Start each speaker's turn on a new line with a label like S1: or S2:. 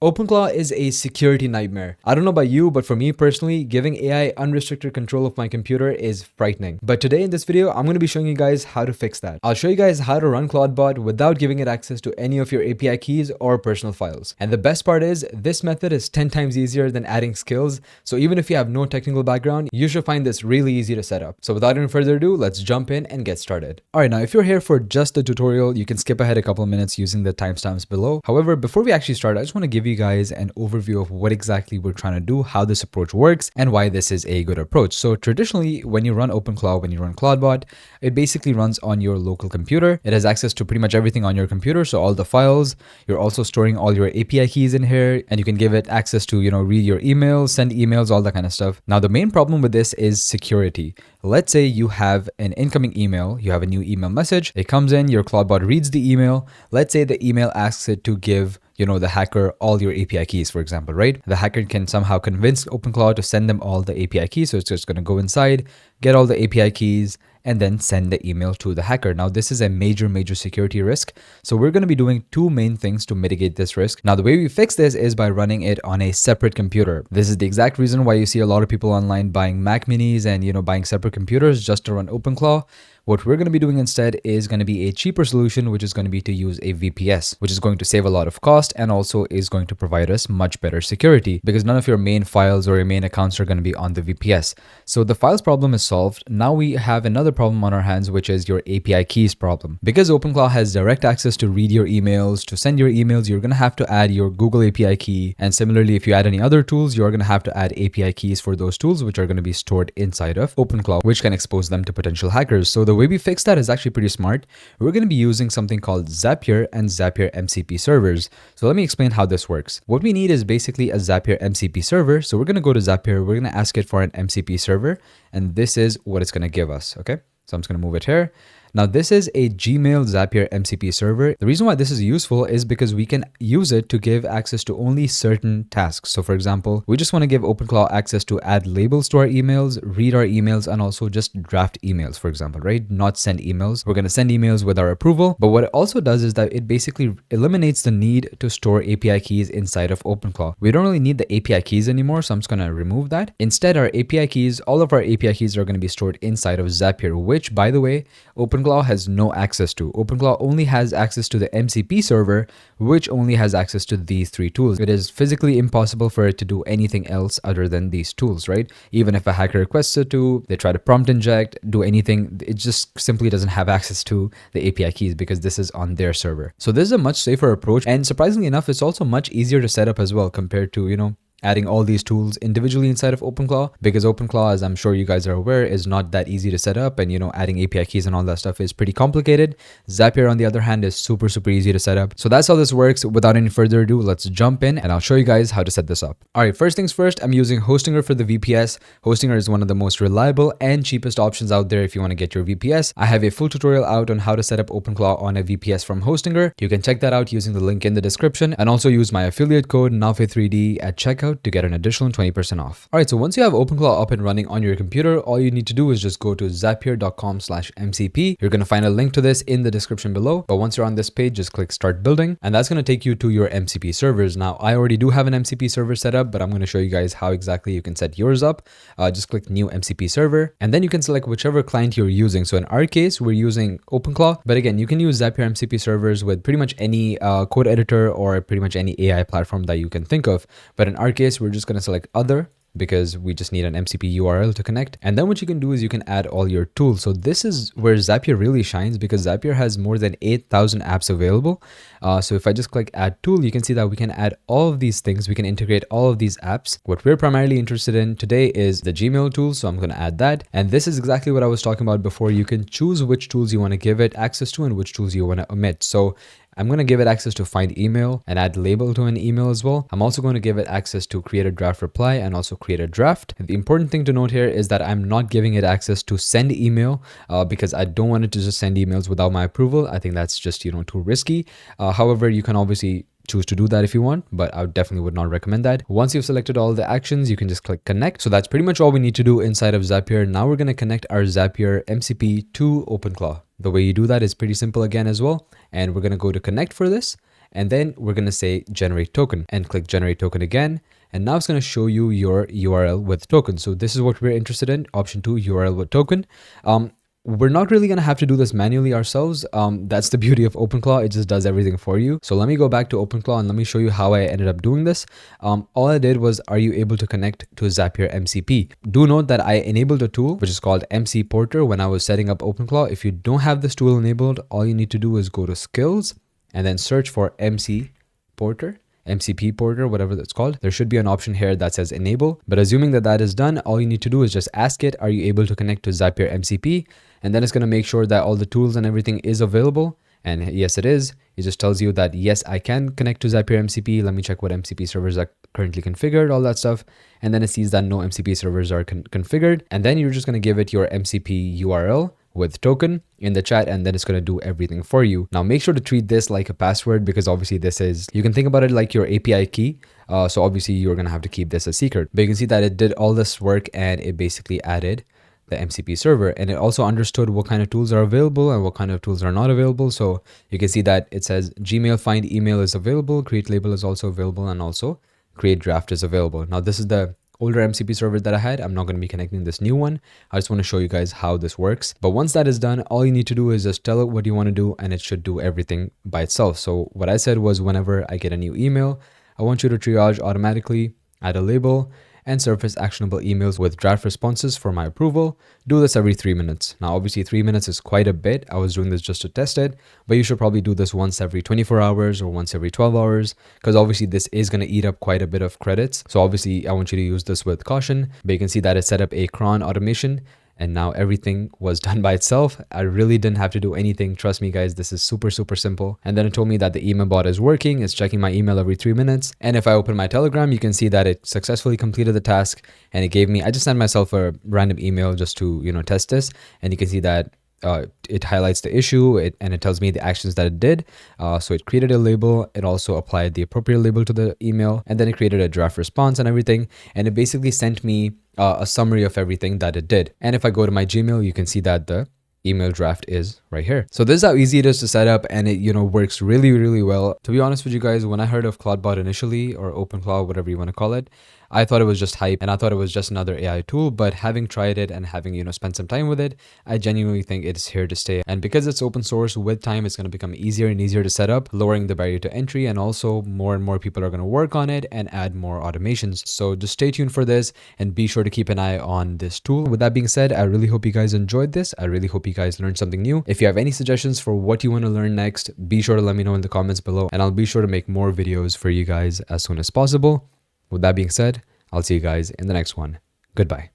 S1: OpenClaw is a security nightmare. I don't know about you, but for me personally, giving AI unrestricted control of my computer is frightening. But today in this video, I'm going to be showing you guys how to fix that. I'll show you guys how to run Clawdbot without giving it access to any of your API keys or personal files. And the best part is, this method is 10 times easier than adding skills. So even if you have no technical background, you should find this really easy to set up. So without any further ado, let's jump in and get started. Alright, now if you're here for just the tutorial, you can skip ahead a couple of minutes using the timestamps below. However, before we actually start, I just want to give you guys an overview of what exactly we're trying to do, how this approach works, and why this is a good approach. So traditionally, when you run OpenClaw, when you run Clawdbot, it basically runs on your local computer. It has access to pretty much everything on your computer. So all the files, you're also storing all your API keys in here, and you can give it access to, read your emails, send emails, all that kind of stuff. Now, the main problem with this is security. Let's say you have an incoming email, you have a new email message, it comes in, your Clawdbot reads the email. Let's say the email asks it to give the hacker all your API keys, for example, right? The hacker can somehow convince OpenClaw to send them all the API keys. So it's just going to go inside, get all the API keys, and then send the email to the hacker. Now, this is a major security risk. So we're going to be doing two main things to mitigate this risk. Now, the way we fix this is by running it on a separate computer. This is the exact reason why you see a lot of people online buying Mac minis and, buying separate computers just to run OpenClaw. What we're going to be doing instead is going to be a cheaper solution, which is going to be to use a VPS, which is going to save a lot of cost and also is going to provide us much better security because none of your main files or your main accounts are going to be on the VPS. So the files problem is solved. Now we have another problem on our hands, which is your API keys problem. Because OpenClaw has direct access to read your emails, to send your emails, you're going to have to add your Google API key. And similarly, if you add any other tools, you're going to have to add API keys for those tools, which are going to be stored inside of OpenClaw, which can expose them to potential hackers. So the way we fix that is actually pretty smart. We're going to be using something called Zapier and Zapier MCP servers. So let me explain how this works. What we need is basically a Zapier MCP server. So we're going to go to Zapier. We're going to ask it for an MCP server, and this is what it's going to give us. Okay. So I'm just going to move it here. Now, this is a Gmail Zapier MCP server. The reason why this is useful is because we can use it to give access to only certain tasks. So for example, we just want to give OpenClaw access to add labels to our emails, read our emails, and also just draft emails, for example, right? Not send emails. We're going to send emails with our approval. But what it also does is that it basically eliminates the need to store API keys inside of OpenClaw. We don't really need the API keys anymore, so I'm just going to remove that. Instead, our API keys, all of our API keys are going to be stored inside of Zapier, which, by the way, OpenClaw has no access to. OpenClaw only has access to the MCP server, which only has access to these three tools. It is physically impossible for it to do anything else other than these tools, right? Even if a hacker requests it to, they try to prompt inject, do anything, it just simply doesn't have access to the API keys because this is on their server. So this is a much safer approach, and surprisingly enough, it's also much easier to set up as well compared to, adding all these tools individually inside of OpenClaw, because OpenClaw, as I'm sure you guys are aware, is not that easy to set up, and adding API keys and all that stuff is pretty complicated. Zapier, on the other hand, is super easy to set up. So that's how this works. Without any further ado, let's jump in and I'll show you guys how to set this up. All right, first things first, I'm using Hostinger for the VPS. Hostinger is one of the most reliable and cheapest options out there if you want to get your VPS. I have a full tutorial out on how to set up OpenClaw on a VPS from Hostinger. You can check that out using the link in the description, and also use my affiliate code NAFE3D at checkout to get an additional 20% off. All right, so once you have OpenClaw up and running on your computer, all you need to do is just go to zapier.com/MCP. You're going to find a link to this in the description below. But once you're on this page, just click start building, and that's going to take you to your MCP servers. Now, I already do have an MCP server set up, but I'm going to show you guys how exactly you can set yours up. Just click new MCP server, and then you can select whichever client you're using. So in our case, we're using OpenClaw, but again, you can use Zapier MCP servers with pretty much any code editor or pretty much any AI platform that you can think of. But in our case, we're just going to select other, because we just need an MCP URL to connect. And then what you can do is you can add all your tools. So this is where Zapier really shines, because Zapier has more than 8,000 apps available. So if I just click add tool, you can see that we can add all of these things. We can integrate all of these apps. What we're primarily interested in today is the Gmail tool. So I'm going to add that. And this is exactly what I was talking about before. You can choose which tools you want to give it access to and which tools you want to omit. So I'm going to give it access to find email and add label to an email as well. I'm also going to give it access to create a draft reply and also create a draft. The important thing to note here is that I'm not giving it access to send email because I don't want it to just send emails without my approval. I think that's just, too risky. However, you can obviously choose to do that if you want, but I definitely would not recommend that. Once you've selected all the actions, you can just click connect. So that's pretty much all we need to do inside of Zapier. Now we're going to connect our Zapier MCP to OpenClaw. The way you do that is pretty simple again as well. And we're going to go to connect for this. And then we're going to say generate token and click generate token again. And now it's going to show you your URL with token. So this is what we're interested in. Option 2, URL with token. We're not really going to have to do this manually ourselves. That's the beauty of OpenClaw. It just does everything for you. So let me go back to OpenClaw and let me show you how I ended up doing this. All I did was, are you able to connect to Zapier MCP? Do note that I enabled a tool which is called MC Porter when I was setting up OpenClaw. If you don't have this tool enabled, all you need to do is go to skills and then search for MC Porter. MCP Porter, whatever that's called. There should be an option here that says enable, but assuming that that is done, all you need to do is just ask it, are you able to connect to Zapier MCP? And then it's going to make sure that all the tools and everything is available. And yes, it is. It just tells you that, yes, I can connect to Zapier MCP. Let me check what MCP servers are currently configured, all that stuff. And then it sees that no MCP servers are configured. And then you're just going to give it your MCP URL with token in the chat, and then it's going to do everything for you. Now make sure to treat this like a password, because obviously this is, you can think about it like your API key. So obviously you're going to have to keep this a secret, but you can see that it did all this work and it basically added the MCP server, and it also understood what kind of tools are available and what kind of tools are not available. So you can see that it says Gmail find email is available, create label is also available, and also create draft is available. Now this is the older MCP server that I had. I'm not going to be connecting this new one. I just want to show you guys how this works. But once that is done, all you need to do is just tell it what you want to do, and it should do everything by itself. So what I said was, whenever I get a new email, I want you to triage automatically, add a label, and surface actionable emails with draft responses for my approval. Do this every 3 minutes. Now, obviously 3 minutes is quite a bit. I was doing this just to test it, but you should probably do this once every 24 hours or once every 12 hours, because obviously this is going to eat up quite a bit of credits. So obviously I want you to use this with caution, but you can see that it set up a cron automation, and now everything was done by itself. I really didn't have to do anything. Trust me, guys, this is super, super simple. And then it told me that the email bot is working. It's checking my email every 3 minutes. And if I open my Telegram, you can see that it successfully completed the task, and it gave me, I just sent myself a random email just to, test this. And you can see that it highlights the issue and it tells me the actions that it did. So it created a label. It also applied the appropriate label to the email, and then it created a draft response and everything. And it basically sent me a summary of everything that it did. And if I go to my Gmail, you can see that the email draft is right here. So this is how easy it is to set up, and it works really, really well. To be honest with you guys, when I heard of Clawdbot initially, or OpenClaw, whatever you want to call it, I thought it was just hype, and I thought it was just another AI tool. But having tried it and having spent some time with it, I genuinely think it's here to stay. And because it's open source, with time it's going to become easier and easier to set up, lowering the barrier to entry, and also more and more people are going to work on it and add more automations. So just stay tuned for this and be sure to keep an eye on this tool. With that being said, I really hope you guys enjoyed this. I really hope you guys learned something new. If you have any suggestions for what you want to learn next, be sure to let me know in the comments below, and I'll be sure to make more videos for you guys as soon as possible. With that being said, I'll see you guys in the next one. Goodbye.